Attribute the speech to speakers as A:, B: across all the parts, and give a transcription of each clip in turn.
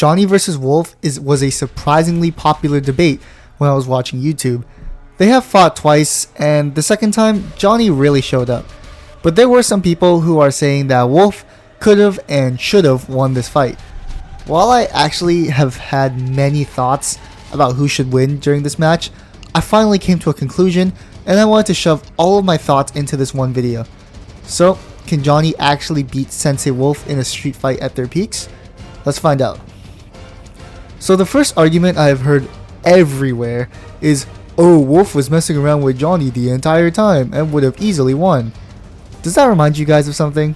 A: Johnny versus Wolf was a surprisingly popular debate when I was watching YouTube. They have fought twice, and the second time, Johnny really showed up. But there were some people who are saying that Wolf could have and should have won this fight. While I actually have had many thoughts about who should win during this match, I finally came to a conclusion, and I wanted to shove all of my thoughts into this one video. So, can Johnny actually beat Sensei Wolf in a street fight at their peaks? Let's find out. So the first argument I have heard everywhere is, oh, Wolf was messing around with Johnny the entire time and would have easily won. Does that remind you guys of something?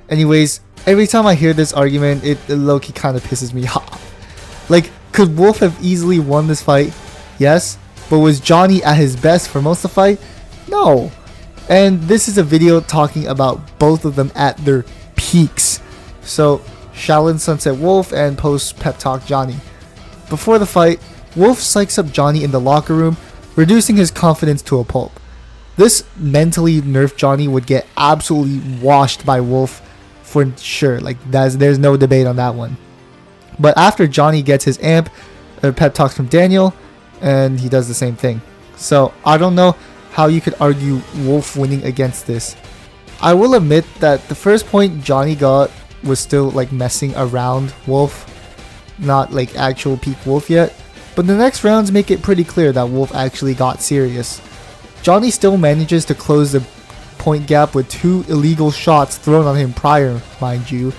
A: Anyways, every time I hear this argument, it low-key kind of pisses me off. Like, could Wolf have easily won this fight? Yes. But was Johnny at his best for most of the fight? No. And this is a video talking about both of them at their peaks. So, Shaolin Sunset Wolf and post pep talk Johnny. Before the fight, Wolf psychs up Johnny in the locker room, reducing his confidence to a pulp. This mentally nerfed Johnny would get absolutely washed by Wolf for sure. Like, there's no debate on that one. But after Johnny gets his amp, pep talks from Daniel, and he does the same thing. So I don't know how you could argue Wolf winning against this. I will admit that the first point Johnny got was still like messing around Wolf, not like actual peak Wolf yet. But the next rounds make it pretty clear that Wolf actually got serious. Johnny still manages to close the point gap with 2 illegal shots thrown on him prior, mind you.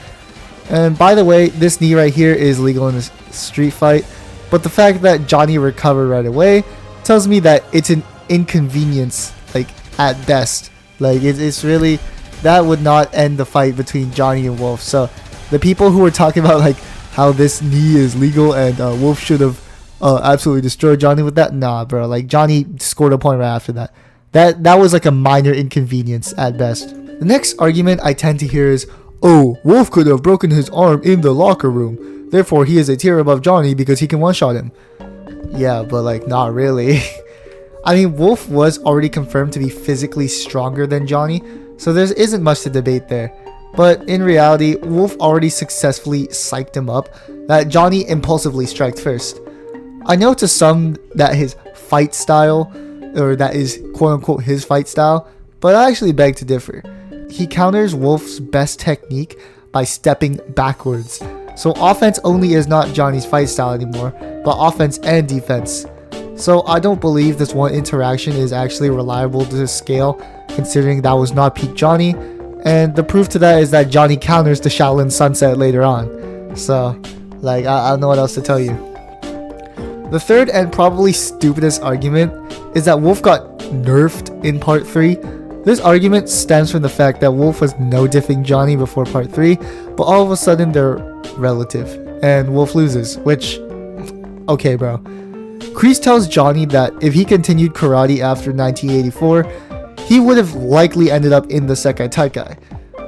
A: And by the way, this knee right here is legal in a street fight. But the fact that Johnny recovered right away tells me that it's an inconvenience, like, at best. Like, it's really, that would not end the fight between Johnny and Wolf. So the people who were talking about like how this knee is legal and Wolf should have absolutely destroyed Johnny with that, nah bro, like Johnny scored a point right after that. That was like a minor inconvenience at best. The next argument I tend to hear is, oh, Wolf could have broken his arm in the locker room. Therefore, he is a tier above Johnny because he can one-shot him. Yeah, but like, not really. I mean, Wolf was already confirmed to be physically stronger than Johnny, so there isn't much to debate there. But in reality, Wolf already successfully psyched him up that Johnny impulsively striked first. I know to some that his fight style, or that is quote-unquote his fight style, but I actually beg to differ. He counters Wolf's best technique by stepping backwards. So offense only is not Johnny's fight style anymore, but offense and defense. So I don't believe this one interaction is actually reliable to scale, considering that was not peak Johnny, and the proof to that is that Johnny counters the Shaolin Sunset later on. So, like, I don't know what else to tell you. The third and probably stupidest argument is that Wolf got nerfed in part 3. This argument stems from the fact that Wolf was no-diffing Johnny before part 3, but all of a sudden they're relative, and Wolf loses, which, okay bro. Kreese tells Johnny that if he continued karate after 1984, he would have likely ended up in the Sekai Taikai.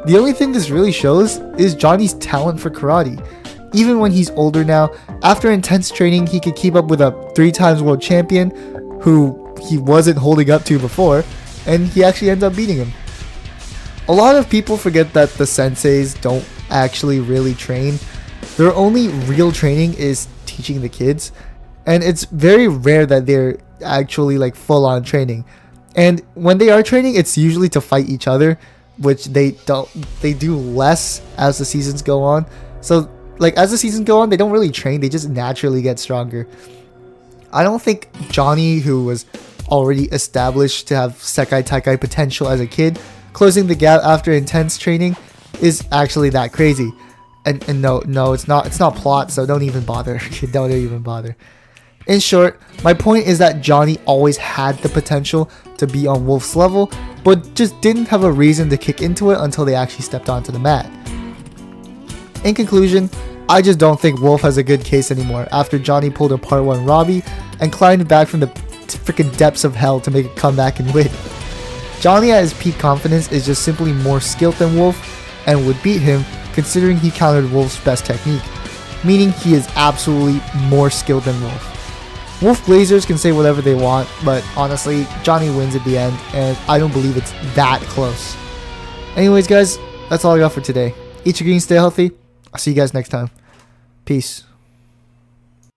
A: The only thing this really shows is Johnny's talent for karate. Even when he's older now, after intense training, he could keep up with a 3-time world champion who he wasn't holding up to before, and he actually ends up beating him. A lot of people forget that the senseis don't actually really train. Their only real training is teaching the kids, and it's very rare that they're actually like full-on training. And when they are training, it's usually to fight each other, which they do less as the seasons go on. So like as the seasons go on, they don't really train, they just naturally get stronger. I don't think Johnny, who was already established to have Sekai Taikai potential as a kid, closing the gap after intense training is actually that crazy. And no, it's not plot, so don't even bother. Don't even bother. In short, my point is that Johnny always had the potential to be on Wolf's level, but just didn't have a reason to kick into it until they actually stepped onto the mat. In conclusion, I just don't think Wolf has a good case anymore after Johnny pulled a part 1 Robbie and climbed back from the freaking depths of hell to make a comeback and win. Johnny at his peak confidence is just simply more skilled than Wolf and would beat him considering he countered Wolf's best technique, meaning he is absolutely more skilled than Wolf. Wolf Glazers can say whatever they want, but honestly, Johnny wins at the end, and I don't believe it's that close. Anyways guys, that's all I got for today. Eat your green, stay healthy. I'll see you guys next time. Peace.